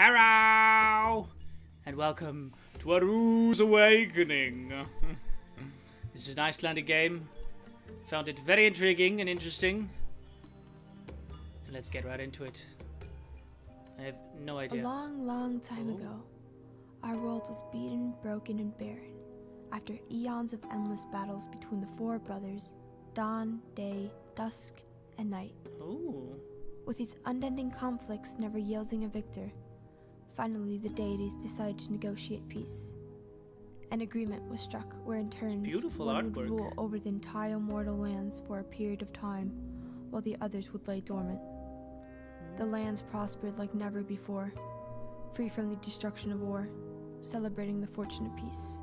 Hello! And welcome to Aru's Awakening. This is an Icelandic game. Found it very intriguing and interesting. And let's get right into it. I have no idea. A long, long time ago, our world was beaten, broken, and barren. After eons of endless battles between the four brothers, dawn, day, dusk, and night. Ooh. With these unending conflicts never yielding a victor, finally the deities decided to negotiate peace. An agreement was struck where in turns beautiful one artwork. would rule over the entire mortal lands for a period of time, while the others would lay dormant. The lands prospered like never before, free from the destruction of war, celebrating the fortune of peace.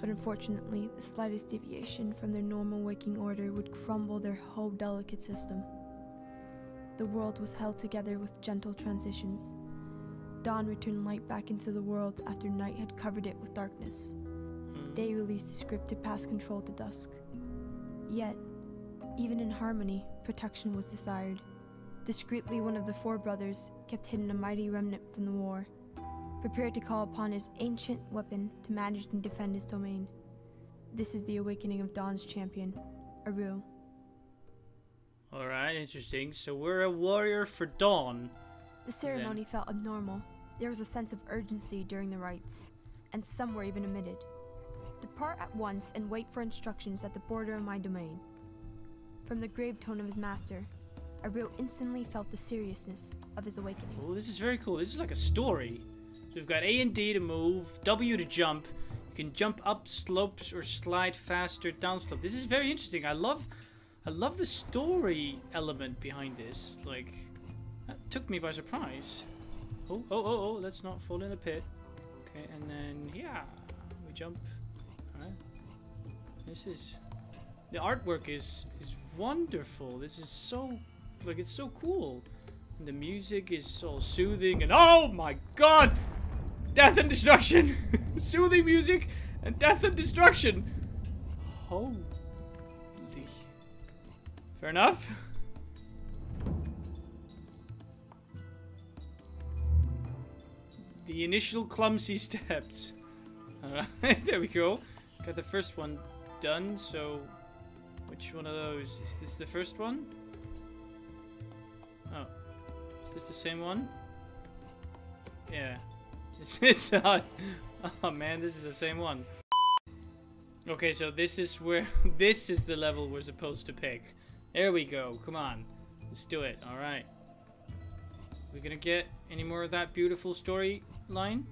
But unfortunately, the slightest deviation from their normal waking order would crumble their whole delicate system. The world was held together with gentle transitions. Dawn returned light back into the world after night had covered it with darkness. Day released a script to pass control to dusk. Yet, even in harmony, protection was desired. Discreetly, one of the four brothers kept hidden a mighty remnant from the war, prepared to call upon his ancient weapon to manage and defend his domain. This is the awakening of Dawn's champion, Aru. Alright, interesting. So we're a warrior for Dawn. The ceremony felt abnormal. There was a sense of urgency during the rites, and some were even omitted. Depart at once and wait for instructions at the border of my domain. From the grave tone of his master, Aru instantly felt the seriousness of his awakening. Oh, this is very cool. This is like a story. So we've got A and D to move, W to jump. You can jump up slopes or slide faster down slope. This is very interesting. I love the story element behind this. Like, that took me by surprise. Oh, let's not fall in the pit. Okay, and then, yeah, we jump. Alright. This is... The artwork is wonderful. This is so... Like, it's so cool. And the music is so soothing and... Oh my god! Death and destruction! Soothing music and death and destruction! Holy... Fair enough. The initial clumsy steps. Alright, there we go. Got the first one done, so... Which one of those? Is this the first one? Oh. Is this the same one? Yeah. It's oh man, this is the same one. Okay, so this is where... This is the level we're supposed to pick. There we go. Come on. Let's do it. Alright. We gonna get any more of that beautiful storyline?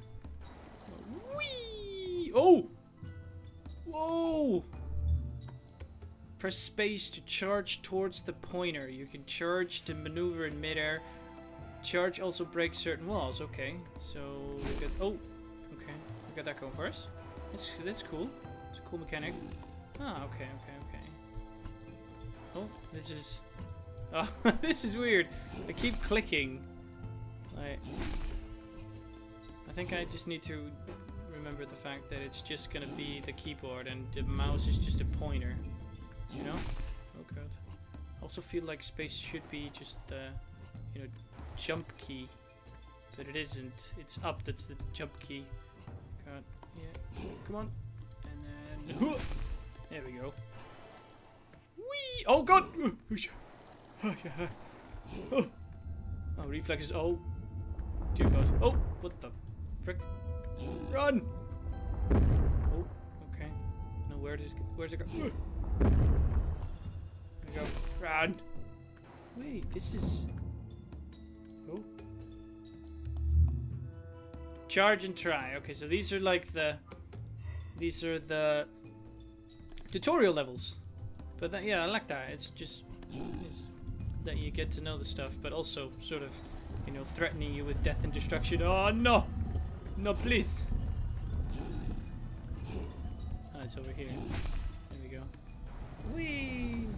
Whee! Oh! Whoa! Press space to charge towards the pointer. You can charge to maneuver in midair. Charge also breaks certain walls. Okay. So we got... Oh! Okay. We got that going for us. That's cool. It's a cool mechanic. Ah, okay. Oh, this is... Oh, this is weird. I keep clicking. I think I just need to remember the fact that it's just gonna be the keyboard and the mouse is just a pointer. You know? Oh god. I also feel like space should be just the, you know, jump key. But it isn't. It's up, that's the jump key. God, yeah. Come on. And then... There we go. Whee! Oh god! Oh, reflexes. Oh. Dear god. Oh, what the frick? Run! Oh, okay. No, where's it go? There we go. Run! Wait, this is... Oh. Charge and try. Okay, so these are like the... These are the... tutorial levels. But that, yeah, I like that. It's just... It's that you get to know the stuff, but also sort of, you know, threatening you with death and destruction. Oh, no! No, please! Ah, it's over here. There we go. Whee!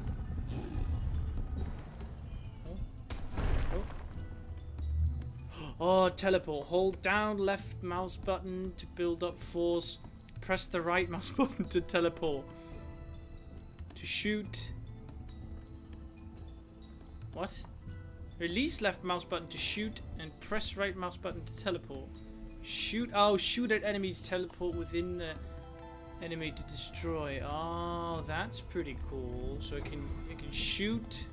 Oh. Oh, teleport. Hold down left mouse button to build up force. Press the right mouse button to teleport. To shoot. What? Release left mouse button to shoot and press right mouse button to teleport. Shoot. Oh, shoot at enemies. Teleport within the enemy to destroy. Oh, that's pretty cool. So I can shoot.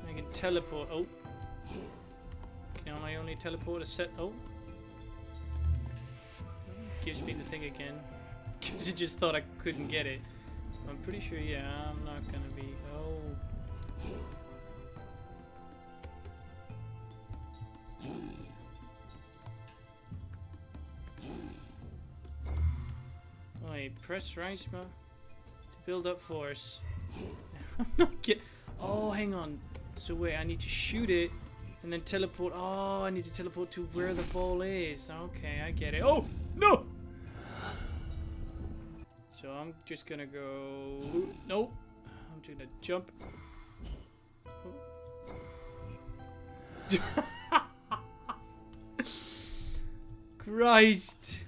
And I can teleport. Oh. Can I only teleport a set? Oh. Gives me the thing again. Because it just thought I couldn't get it. I'm pretty sure, yeah, I'm not gonna be. Oh. Wait, press right to build up force. I'm not get. Oh, hang on. So wait, I need to shoot it and then teleport. Oh, I need to teleport to where the ball is. Okay, I get it. Oh no! So I'm just gonna go. Nope. I'm doing a jump. Oh. Christ!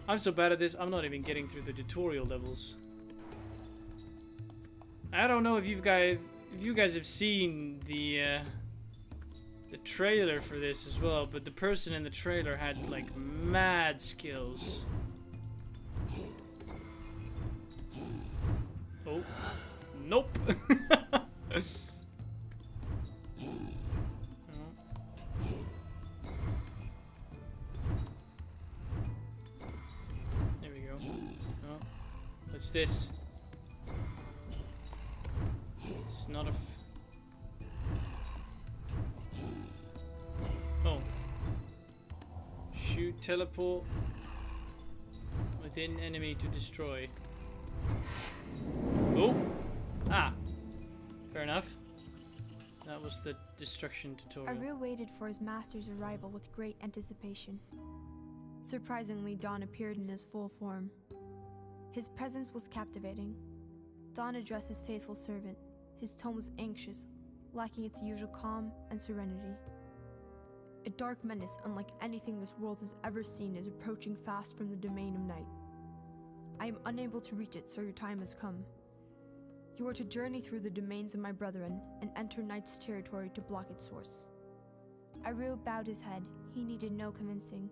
I'm so bad at this. I'm not even getting through the tutorial levels. I don't know if you guys have seen the trailer for this as well, but the person in the trailer had like mad skills. Oh, nope. There we go. Oh, what's this? It's not a. Oh. Shoot, teleport within enemy to destroy. Oh! Ah! Fair enough. That was the destruction tutorial. Aru waited for his master's arrival with great anticipation. Surprisingly, Dawn appeared in his full form. His presence was captivating. Dawn addressed his faithful servant. His tone was anxious, lacking its usual calm and serenity. A dark menace unlike anything this world has ever seen is approaching fast from the domain of night. I am unable to reach it, so your time has come. You are to journey through the domains of my brethren and enter Night's territory to block its source. Aru bowed his head. He needed no convincing.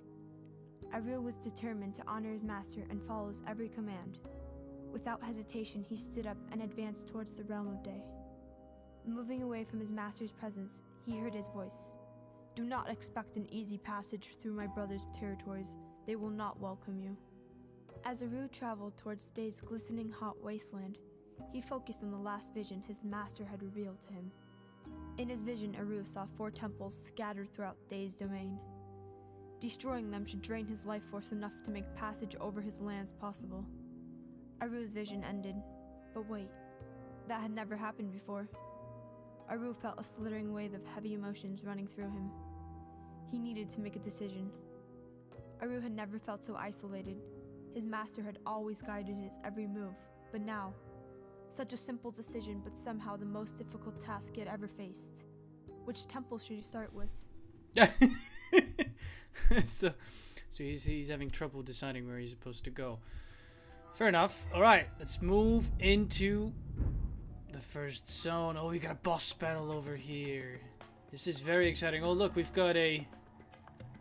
Aru was determined to honor his master and follow his every command. Without hesitation, he stood up and advanced towards the realm of day. Moving away from his master's presence, he heard his voice. Do not expect an easy passage through my brother's territories. They will not welcome you. As Aru traveled towards day's glistening hot wasteland, he focused on the last vision his master had revealed to him. In his vision, Aru saw 4 temples scattered throughout Day's domain. Destroying them should drain his life force enough to make passage over his lands possible. Aru's vision ended, but wait, that had never happened before. Aru felt a slithering wave of heavy emotions running through him. He needed to make a decision. Aru had never felt so isolated. His master had always guided his every move, but now, such a simple decision, but somehow the most difficult task he had ever faced. Which temple should he start with? so he's having trouble deciding where he's supposed to go. Fair enough. Alright, let's move into the first zone. Oh, we got a boss battle over here. This is very exciting. Oh, look, we've got a...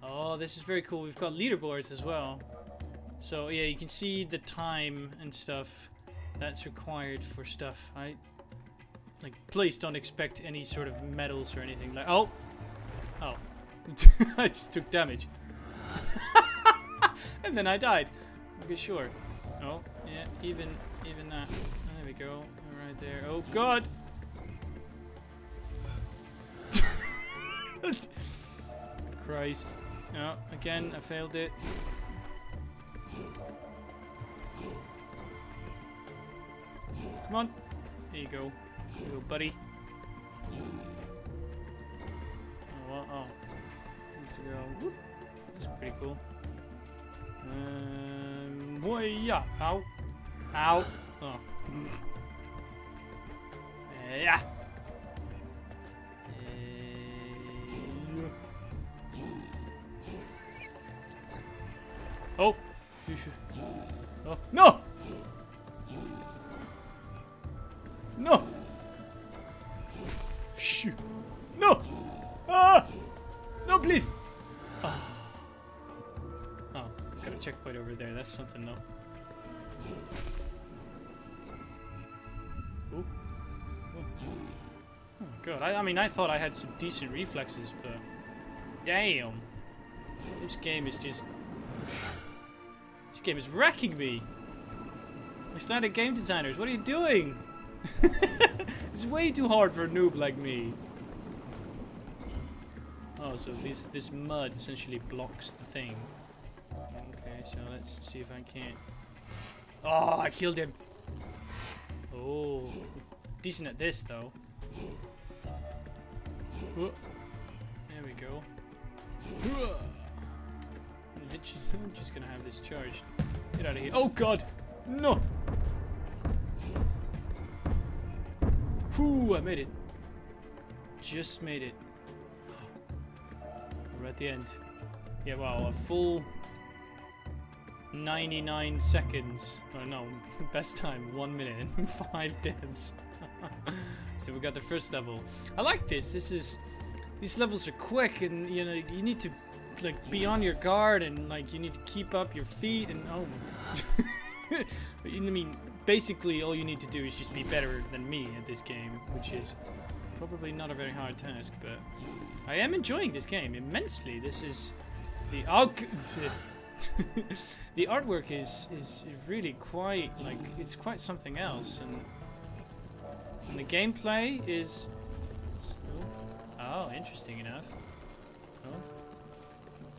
Oh, this is very cool. We've got leaderboards as well. So, yeah, you can see the time and stuff that's required for stuff. Like, please don't expect any sort of medals or anything. Like, oh! Oh. I just took damage. And then I died. Okay, sure. Oh, yeah, even that. There we go. Right there. Oh, God! Christ. No, again, I failed it. Come on. There you go. There you go, buddy. Oh, well, oh. Needs to go. Whoop. That's pretty cool. Yeah. Ow. Ow. Oh. Yeah. Oh. You should. Oh. No! No! Shoot. please! Oh. Oh, got a checkpoint over there. That's something, though. Ooh. Oh, God. I mean, I thought I had some decent reflexes, but... Damn. This game is just... This game is wrecking me. It's not a game designers. What are you doing? It's way too hard for a noob like me. Oh, so this mud essentially blocks the thing. Okay, so let's see if I can't... Oh, I killed him. Oh, decent at this though. There we go. I'm just gonna have this charged. Get out of here. Oh God, no. Whew, I made it. Just made it. We're at the end. Yeah, wow, a full 99 seconds. Oh no, best time, 1 minute and 5 deaths. So we got the first level. I like this. These levels are quick, and you know you need to like be on your guard, and like you need to keep up your feet, and oh. I mean, basically all you need to do is just be better than me at this game, which is probably not a very hard task, but I am enjoying this game immensely. This is the the artwork is really quite like it's quite something else, and the gameplay is oh, interesting enough. Oh,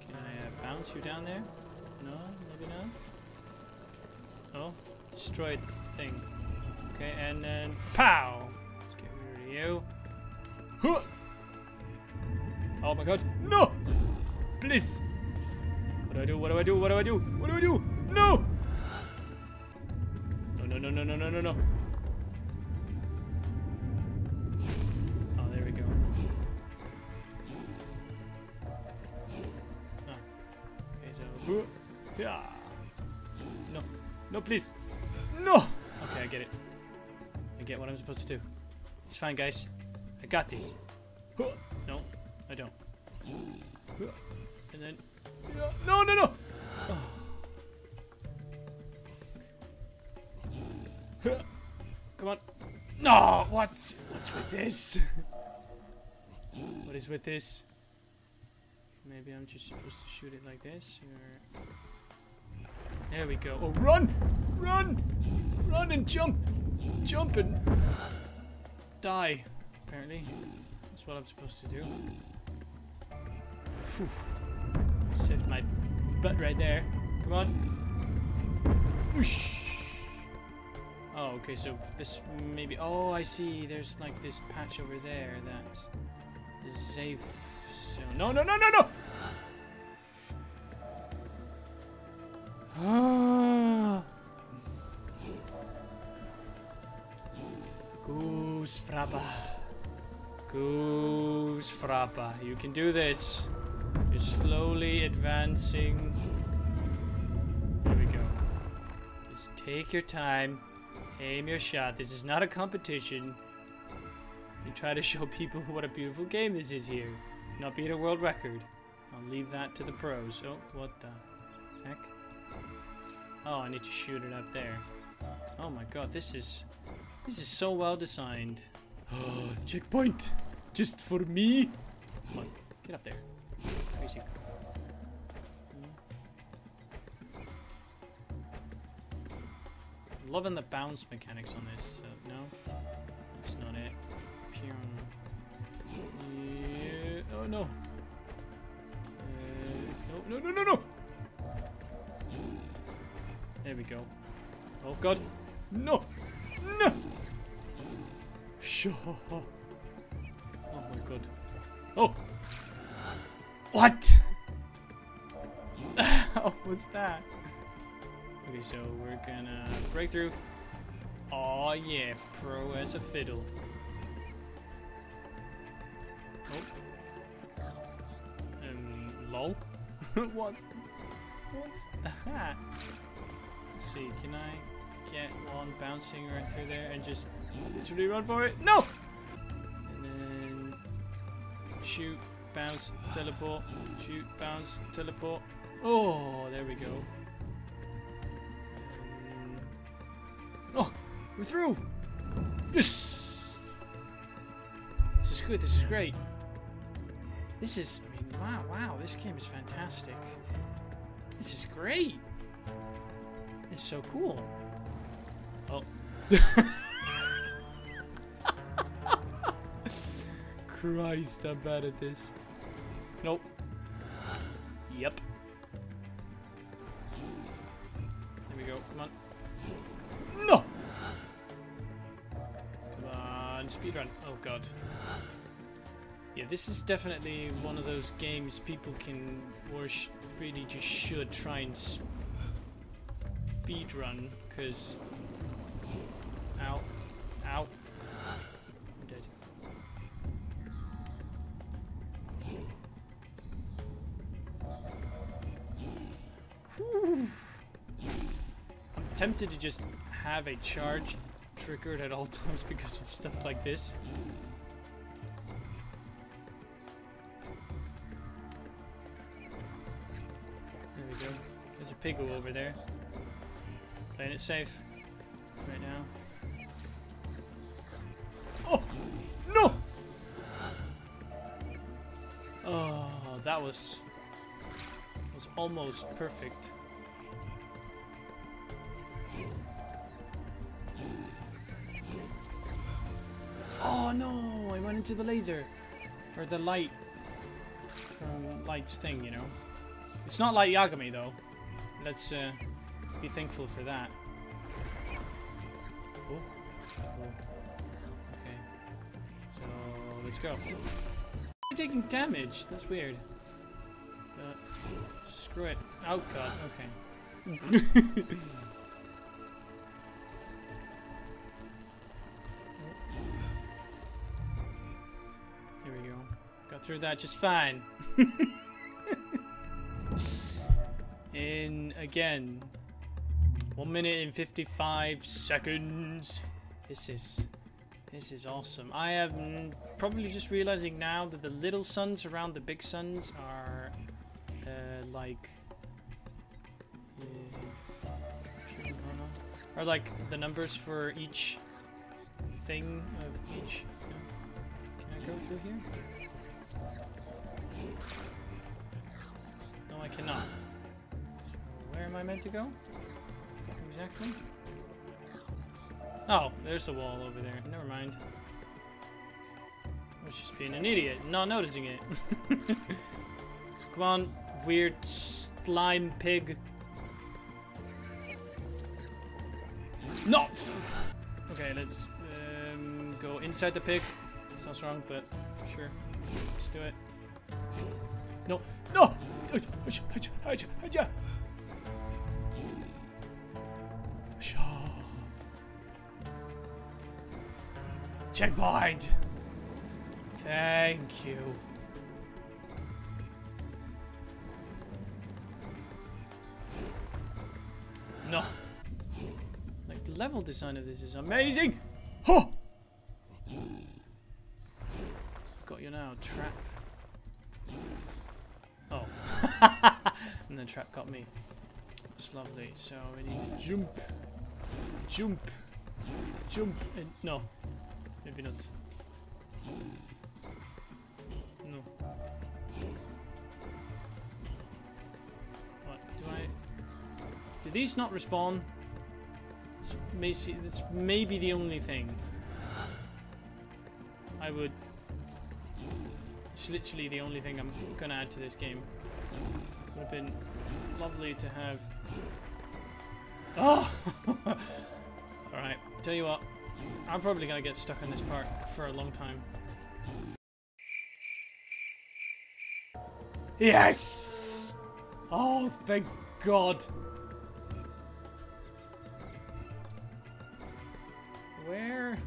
can I bounce you down there? No, maybe not. Oh, destroyed the thing. Okay, and then pow. Let's get rid of you. Oh my God! No! Please! What do I do? What do I do? What do I do? What do I do? No! No! No! No! No! No! No! No! No! Oh, there we go. Oh. Okay, so yeah. No! No! Please! No! Okay, I get it. I get what I'm supposed to do. It's fine, guys. I got this. No, I don't. And then... No, no, no! Oh. Come on. No! What's with this? What is with this? Maybe I'm just supposed to shoot it like this? Or... There we go. Oh, run! Run! Run and jump! Jump and... die, apparently. That's what I'm supposed to do. Whew. Saved my butt right there. Come on. Whoosh. Oh, okay, so this maybe... Oh, I see. There's like this patch over there that is safe. So no, no, no, no, no! Ah. Goose Frappa. Goose Frappa. You can do this. You're slowly advancing. Here we go. Just take your time. Aim your shot. This is not a competition. You try to show people what a beautiful game this is here. Not beat a world record. I'll leave that to the pros. Oh, what the heck? Oh, I need to shoot it up there. Oh my God, this is so well designed. Oh, checkpoint! Just for me? Come on, get up there. Crazy. Loving the bounce mechanics on this. So, no, that's not it. Yeah. Oh no. No, no, no, no, no! There we go. Oh God. No! No! Sure. Oh my God. Oh! What? What was that? Okay, so we're gonna break through. Oh yeah, pro as a fiddle. Oh. Lol. What's that? Let's see, can I get one bouncing right through there and just literally run for it? No! And then shoot. bounce, teleport, shoot, bounce, teleport. Oh, there we go. Oh, we're through! Yes! This is good, this is great. This is, I mean, wow, this game is fantastic. This is great. It's so cool. Oh. Christ, I'm bad at this. Nope. Yep. There we go, come on. No! Come on, speedrun. Oh god. Yeah, this is definitely one of those games people can, or really just should try and speedrun, because... Ow. Ow. I'm dead. Whew. I'm tempted to just have a charge triggered at all times because of stuff like this. There we go. There's a piggo over there. Playing it safe right now. Oh! No! Oh, that was almost perfect. Oh no! I went into the laser. Or the light. From Light's thing, you know. It's not Light Yagami though. Let's be thankful for that. Oh. Oh. Okay. So let's go. You're taking damage. That's weird. Screw it. Oh god. Okay. Here we go. Got through that just fine. In again 1 minute and 55 seconds. This is awesome. I am probably just realizing now that the little suns around the big suns are like are like the numbers for each thing of each. Can I go through here? No, I cannot. Where am I meant to go? Exactly. Oh, there's a wall over there. Never mind. I was just being an idiot, not noticing it. So come on, weird slime pig. No! Okay, let's go inside the pig. Sounds wrong, but sure. Let's do it. No! No! Checkpoint! Thank you. No. Like, the level design of this is amazing! Huh! Got you now, trap. Oh. And the trap got me. That's lovely. So we need to jump. Jump. Jump. And no. Maybe not. No. What? Do I... Do these not respawn? It's maybe the only thing. I would... It's literally the only thing I'm gonna add to this game. Would have been lovely to have... Oh! Alright, tell you what. I'm probably gonna get stuck on this part for a long time. Yes! Oh, thank God! Where?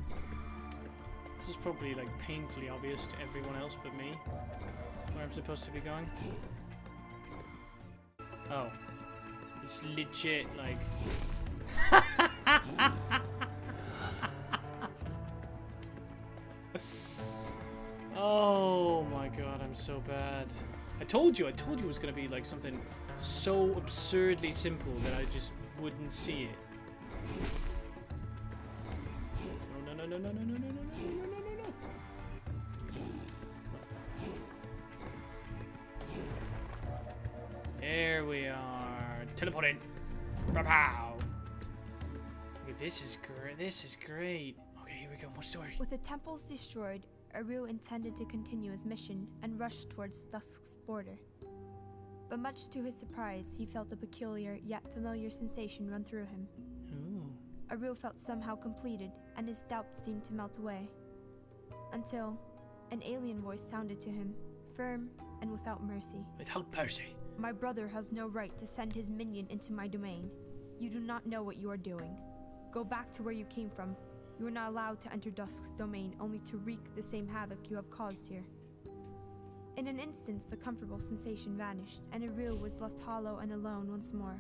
This is probably like painfully obvious to everyone else but me. Where I'm supposed to be going. Oh. It's legit like... Oh my God, I'm I'm so bad. I told you it was gonna be like something so absurdly simple that I just wouldn't see it. No, no, no, no, no, no, no, no, no, no, no, no, no. There we are. Teleporting. Pow. Okay, this is great. This is great. Okay, here we go. More story. With the temples destroyed, Aru intended to continue his mission and rushed towards Dusk's border. But much to his surprise, he felt a peculiar yet familiar sensation run through him. Ooh. Aru felt somehow completed, and his doubts seemed to melt away. Until an alien voice sounded to him, firm and without mercy. Without mercy. My brother has no right to send his minion into my domain. You do not know what you are doing. Go back to where you came from. You are not allowed to enter Dusk's domain, only to wreak the same havoc you have caused here. In an instant, the comfortable sensation vanished, and Aru was left hollow and alone once more.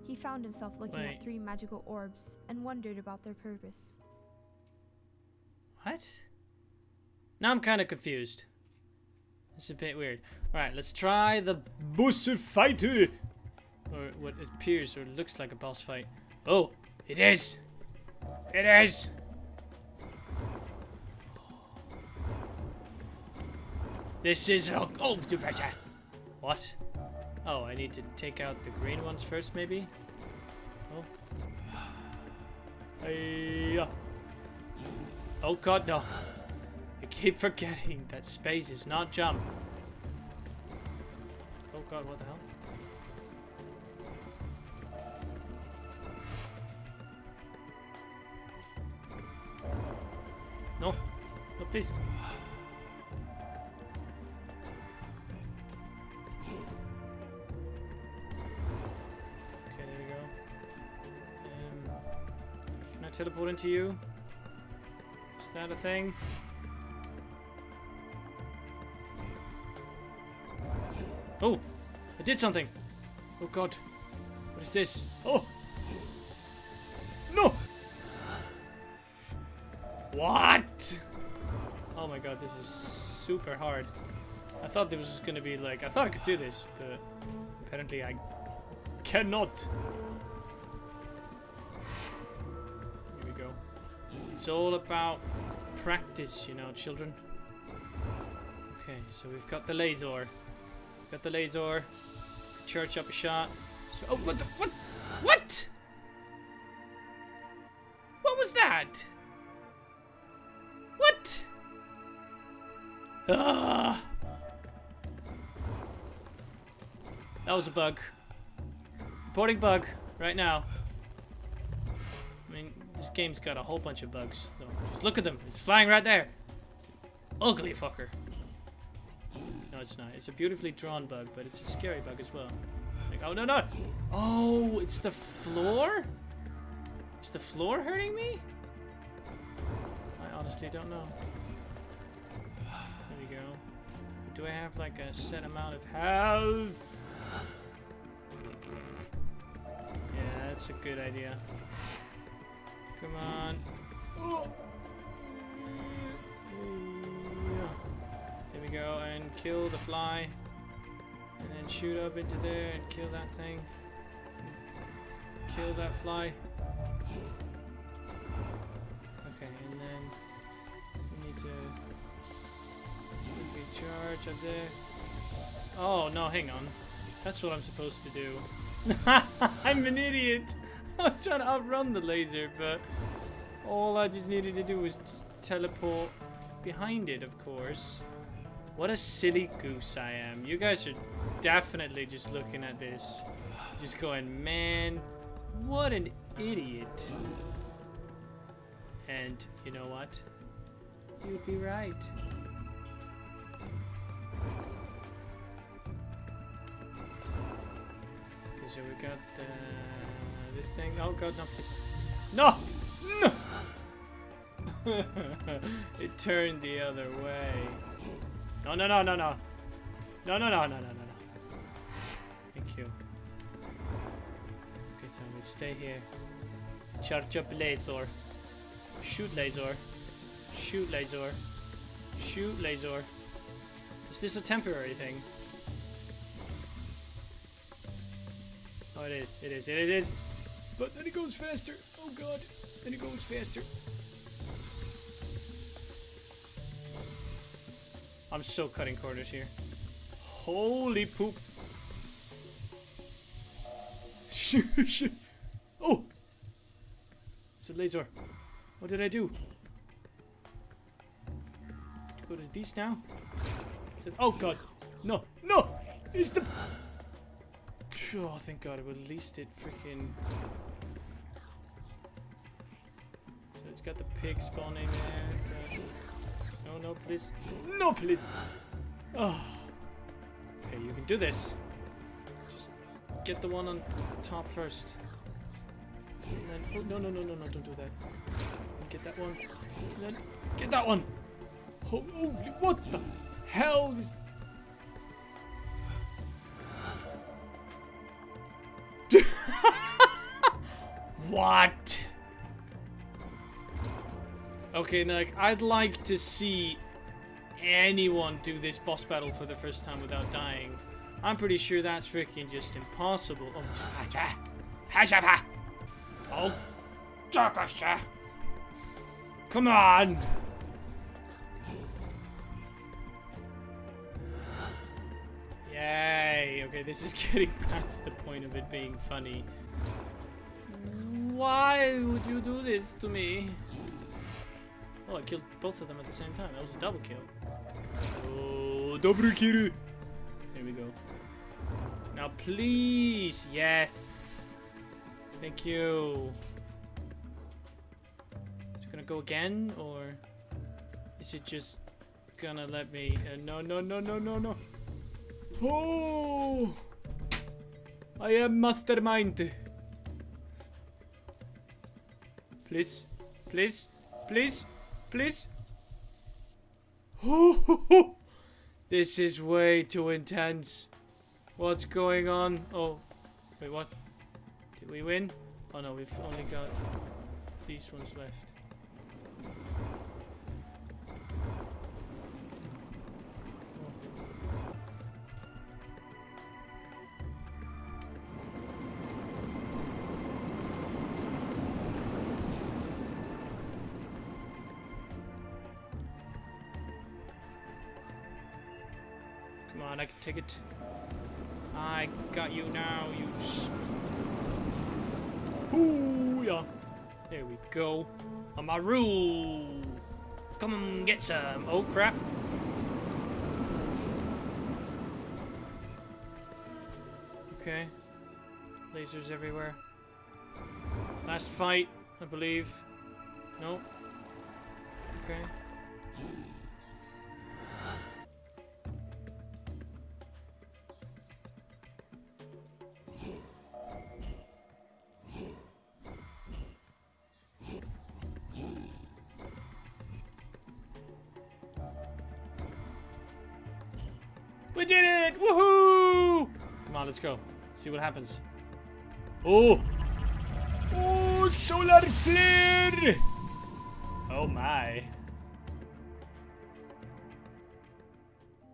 He found himself looking at 3 magical orbs, and wondered about their purpose. What? Now I'm kind of confused. This is a bit weird. Alright, let's try the boss fight. Or what appears or looks like a boss fight. Oh, it is! It is! This is a gold division. What? Oh, I need to take out the green ones first, maybe? Oh. Hey. Oh god, no. I keep forgetting that space is not jump. Oh god, what the hell? No. No, please. Okay, there we go. Can I teleport into you? Is that a thing? Oh! I did something! Oh god. What is this? Oh! No! What? Oh my god, this is super hard. I thought this was just gonna be like... I thought I could do this, but apparently I cannot. Here we go. It's all about practice, you know, children. Okay, so we've got the laser. Got the laser. Church up a shot. So, oh, what the... What? What? What was that? What? Ah! That was a bug. Reporting bug right now. I mean, this game's got a whole bunch of bugs. No, just look at them. It's flying right there. Ugly fucker. No, it's not. It's a beautifully drawn bug, but it's a scary bug as well. Like, oh no, no! Oh, it's the floor? Is the floor hurting me? I honestly don't know. There we go. Do I have like a set amount of health? Yeah, that's a good idea. Come on. Oh. There we go, and kill the fly. And then shoot up into there and kill that thing. Kill that fly. Okay, and then we need to recharge up there. Oh, no, hang on. That's what I'm supposed to do. I'm an idiot. I was trying to outrun the laser, but all I just needed to do was just teleport behind it, of course. What a silly goose I am. You guys are definitely just looking at this, just going, man, what an idiot. And you know what? You'd be right. Okay, so we got this thing. Oh god, no, please. No! No! It turned the other way. No, no, no, no, no. No, no, no, no, no, no, no. Thank you. Okay, so we'll stay here. Charge up laser. Shoot laser. Shoot laser. Shoot laser. Just Is this a temporary thing? Oh, it is. It is. It is. But then it goes faster. Oh god. Then it goes faster. I'm so cutting corners here. Holy poop. Oh! It's a laser. What did I do? Go to these now? Oh god. No. No! It's the... Oh, thank god. At least it freaking... So it's got the pig spawning there. No, no, please. No, please! Oh. Okay, you can do this. Just get the one on top first. And then... Oh, no, no, no, no, no, don't do that. Get that one. And then get that one! Oh, what the hell is... What? Okay, like, I'd like to see anyone do this boss battle for the first time without dying. I'm pretty sure that's freaking just impossible. Oh, come on! Yay! Okay, this is getting past the point of it being funny. Why would you do this to me? Oh, I killed both of them at the same time. That was a double kill. Oh, double kill! Here we go. Now, please! Yes! Thank you. Is it gonna go again, or is it just gonna let me? No, no, no, no, no, no! Oh! I am mastermind. Please, please, please, please. Oh, this is way too intense. What's going on? Oh, wait, what? Did we win? Oh no, we've only got these ones left. Come on, I can take it. I got you now, you Ooh, yeah. There we go. On my rule. Come and get some. Oh, crap. Okay. Lasers everywhere. Last fight, I believe. No. Okay. We did it! Woohoo! Come on, let's go. See what happens. Oh! Oh, solar flare! Oh my.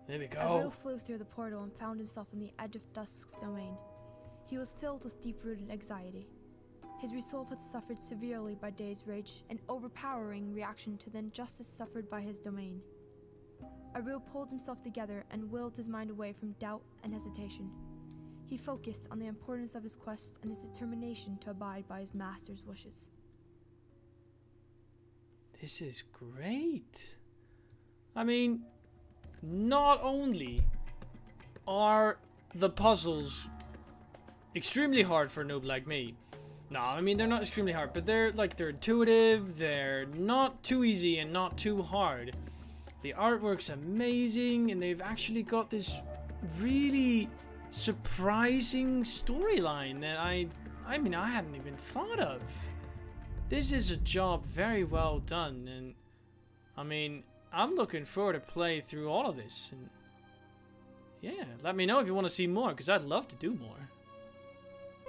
There we go. Ariel flew through the portal and found himself on the edge of Dusk's domain. He was filled with deep-rooted anxiety. His resolve had suffered severely by Day's rage, an overpowering reaction to the injustice suffered by his domain. Ariel pulled himself together and willed his mind away from doubt and hesitation. He focused on the importance of his quest and his determination to abide by his master's wishes. This is great. I mean, not only are the puzzles extremely hard for a noob like me. No, I mean, they're not extremely hard, but they're intuitive, they're not too easy and not too hard. The artwork's amazing, and they've actually got this really surprising storyline that I mean, I hadn't even thought of. This is a job very well done, and I mean, I'm looking forward to play through all of this. And yeah, let me know if you want to see more, because I'd love to do more.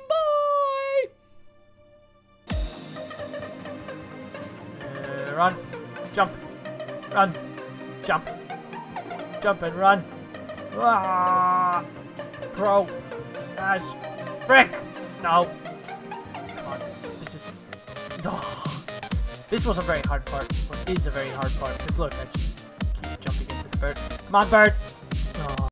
Bye! Run, jump, run. Jump. Jump and run. Ah, bro. As frick. No. Come on. This is. Oh. This was a very hard part. Or is a very hard part. Because look, I just keep jumping into the bird. Come on, bird. Oh.